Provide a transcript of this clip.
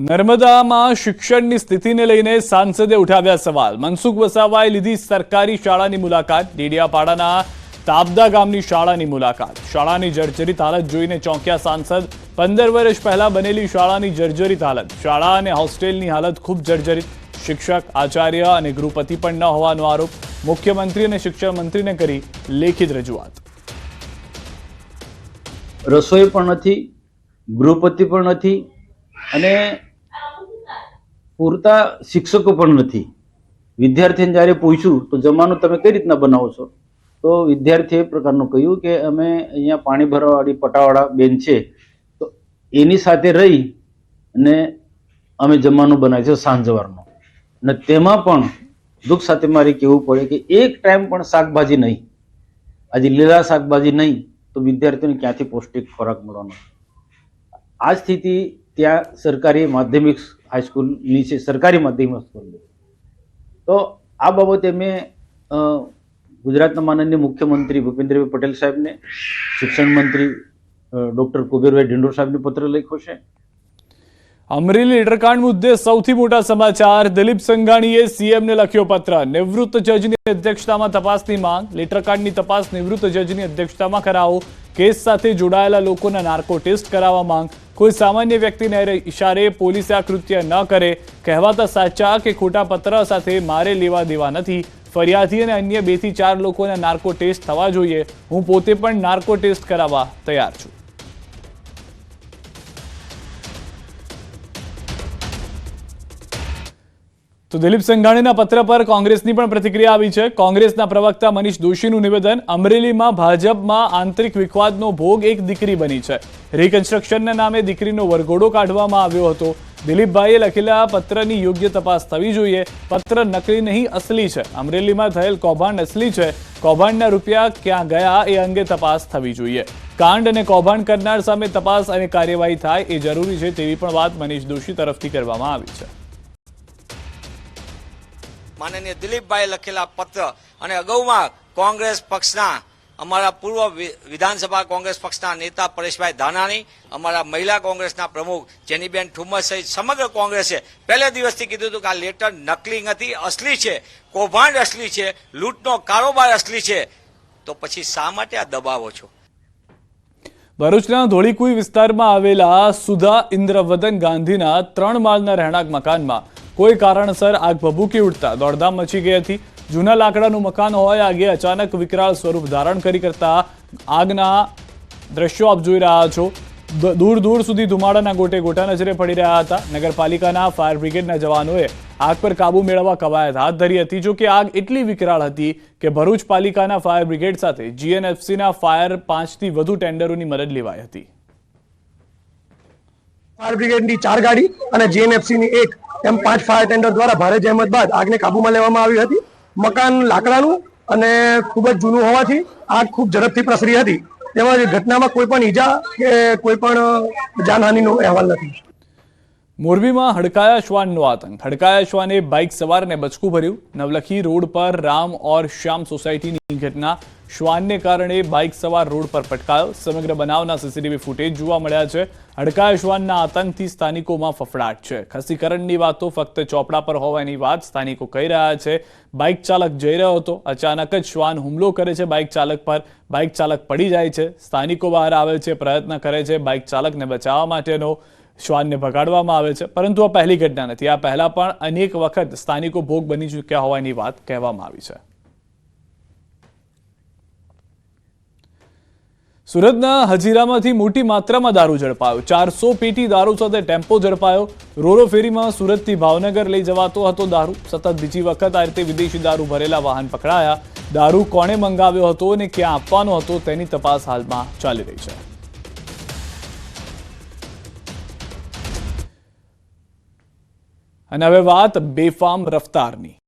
નર્મદામાં શિક્ષણની સ્થિતિને લઈને સાંસદે ઉઠાવ્યા સવાલ. મનસુખ વસાવાએ લીધી સરકારી શાળાની મુલાકાત. ડેડિયાપાડાના તાબદા ગામની શાળાની મુલાકાત. શાળાની જર્જરિત હાલત જોઈને ચોંક્યા સાંસદ. 15 વર્ષ પહેલા બનેલી શાળાની જર્જરિત હાલત. શાળા અને હોસ્ટેલની હાલત ખૂબ જર્જરિત. શિક્ષક, આચાર્ય અને ગૃહપતિ પણ ન હોવાનો આરોપ. મુખ્યમંત્રી અને શિક્ષણ મંત્રીને કરી લેખિત રજૂઆત. રસોઈ પણ નથી, ગૃહપતિ પણ નથી અને પૂરતા શિક્ષકો પણ નથી. વિદ્યાર્થીને જ્યારે પૂછ્યું તો જમવાનું તમે કઈ રીતના બનાવો છો, તો વિદ્યાર્થીએ એ પ્રકારનું કહ્યું કે અમે અહીંયા પાણી ભરવાવાળી પટાવાળા બેન છે તો એની સાથે રહી અને અમે જમવાનું બનાવીએ છીએ સાંજ સવારનું. અને તેમાં પણ દુઃખ સાથે મારે કહેવું પડે કે એક ટાઈમ પણ શાકભાજી નહીં. આજે લીલા શાકભાજી નહીં તો વિદ્યાર્થીઓને ક્યાંથી પૌષ્ટિક ખોરાક મળવાનો. આ સ્થિતિ ત્યાં સરકારી માધ્યમિક હાઈસ્કૂલની છે, સરકારી માધ્યમિક સ્કૂલ. તો આ બાબતે મેં ગુજરાતના માનનીય મુખ્યમંત્રી ભૂપેન્દ્રભાઈ પટેલ સાહેબને, શિક્ષણ મંત્રી ડોક્ટર કુબેરભાઈ ડિંડોર સાહેબને પત્ર લખ્યો છે. અમરેલી લેટરકાંડ મુદ્દે સૌથી મોટા સમાચાર. દિલીપ સંઘાણીએ સીએમને લખ્યો પત્ર. નિવૃત્ત જજની અધ્યક્ષતામાં તપાસની માંગ. લેટરકાંડની તપાસ નિવૃત્ત જજની અધ્યક્ષતામાં કરાવો. કેસ સાથે જોડાયેલા લોકોના નાર્કો ટેસ્ટ કરાવવા માંગ. કોઈ સામાન્ય વ્યક્તિને ઇશારે પોલીસે આ કૃત્ય ન કરે. કહેવાતા સાચા કે ખોટા પત્ર સાથે મારે લેવા દેવા નથી. ફરિયાદી અને અન્ય 2 થી 4 લોકોના નાર્કો ટેસ્ટ થવા જોઈએ. હું પોતે પણ નાર્કો ટેસ્ટ કરાવવા તૈયાર છું. તો દિલીપ સંઘાણીના પત્ર પર કોંગ્રેસની પણ પ્રતિક્રિયા આવી છે. કોંગ્રેસના પ્રવક્તા મનીષ દોશીનું નિવેદન. અમરેલીમાં ભાજપમાં આંતરિક વિખવાદનો ભોગ એક દીકરી બની છે. રિકન્સ્ટ્રક્શનના નામે દીકરીનો વરઘોડો કાઢવામાં આવ્યો હતો. દિલીપભાઈએ લખેલા પત્રની યોગ્ય તપાસ થવી જોઈએ. પત્ર નકલી નહીં, અસલી છે. અમરેલીમાં થયેલ કૌભાંડ અસલી છે. કૌભાંડના રૂપિયા ક્યાં ગયા એ અંગે તપાસ થવી જોઈએ. કાંડ અને કૌભાંડ કરનાર સામે તપાસ અને કાર્યવાહી થાય એ જરૂરી છે તેવી પણ વાત મનીષ દોશી તરફથી કરવામાં આવી છે. માનનીય દિલીપભાઈ લખેલા પત્ર અને અગાઉમાં કોંગ્રેસ પક્ષના અમારા પૂર્વ વિધાનસભા કોંગ્રેસ પક્ષના નેતા પરેશભાઈ ધાનાણી, અમારા મહિલા કોંગ્રેસના પ્રમુખ જેનીબેન ઠુમ્મર સહિત સમગ્ર કોંગ્રેસે પહેલા દિવસથી કીધું હતું કે આ લેટર નકલી નથી, અસલી છે. કૌભાંડ અસલી છે, લૂંટનો કારોબાર અસલી છે. તો પછી શા માટે આ દબાવો છો? ભરૂચના ધોળીકુઈ વિસ્તારમાં આવેલા સુધા ઇન્દ્રવદન ગાંધીના 3 માળના રહેણાંક મકાનમાં કોઈ કારણસર આગ ભભૂકી ઉઠતા દોડધામ મચી ગઈ હતી. જૂના લાકડાનું મકાન હોય આગે અચાનક વિકરાળ સ્વરૂપ ધારણ કરી કરતા આગના દ્રશ્યો આપ જોઈ રહ્યા છો. દૂર દૂર સુધી ધુમાડાના ગોટે ગોટા નજરે પડી રહ્યા હતા. નગરપાલિકાના ફાયર બ્રિગેડના જવાનોએ આગ પર કાબુ મેળવવા કવાયત હાથ ધરી હતી. જો કે આગ એટલી વિકરાળ હતી કે ભરૂચ પાલિકાના ફાયર બ્રિગેડ સાથે જીએનએફસીના ફાયર 5 થી વધુ ટેન્ડરોની મદદ લેવાઈ હતી. ફાયર બ્રિગેડની 4 ગાડી અને જીએનએફસીની 1 એમ 5 ફાયર ટેન્ડર દ્વારા ભારે જહેમત બાદ આગને કાબૂમાં લેવામાં આવી હતી. મકાન લાકડાનું અને ખૂબ જ જૂનું હોવાથી આગ ખૂબ ઝડપથી પ્રસરી હતી. તેમજ ઘટનામાં કોઈ પણ ઈજા કે કોઈ પણ જાનહાનિનો અહેવાલ નથી. મોરબીમાં હડકાયા શ્વાનનો આતંક. હડકાયા શ્વાને બાઇક સવારને બચકું ભર્યું. નવલખી રોડ પર રામ ઓર શ્યામ સોસાયટીની ઘટના. શ્વાનને કારણે બાઇક સવાર રોડ પર પટકાયો. સમગ્ર બનાવના સીસીટીવી ફૂટેજ જોવા મળ્યા છે. હડકાયા શ્વાનના આતંકથી સ્થાનિકોમાં ફફડાટ છે. ખસીકરણની વાતો ફક્ત ચોપડા પર હોવાની વાત સ્થાનિકો કહી રહ્યા છે. બાઇક ચાલક જઈ રહ્યો હતો, અચાનક જ શ્વાન હુમલો કરે છે બાઇક ચાલક પર. બાઇક ચાલક પડી જાય છે. સ્થાનિકો બહાર આવે છે, પ્રયત્ન કરે છે બાઇક ચાલકને બચાવવા માટેનો. શ્વાનને ભગાડવામાં આવે છે. પરંતુ આ પહેલી ઘટના નથી. આ પહેલા પણ અનેક વખત સ્થાનિકો ભોગ બની ચૂક્યા હોવાની વાત કહેવામાં આવી છે. સુરતના હજીરામાંથી મોટી માત્રામાં દારૂ ઝડપાયો. 400 પેટી દારૂ સાથે ટેમ્પો ઝડપાયો. રોરો ફેરીમાં સુરતથી ભાવનગર લઈ જવાતો હતો દારૂ. સતત બીજી વખત આ રીતે વિદેશી દારૂ ભરેલા વાહન પકડાયા. દારૂ કોણે મંગાવ્યો હતો અને ક્યાં આપવાનો હતો તેની તપાસ હાલમાં ચાલી રહી છે. અને હવે વાત બેફામ રફતારની.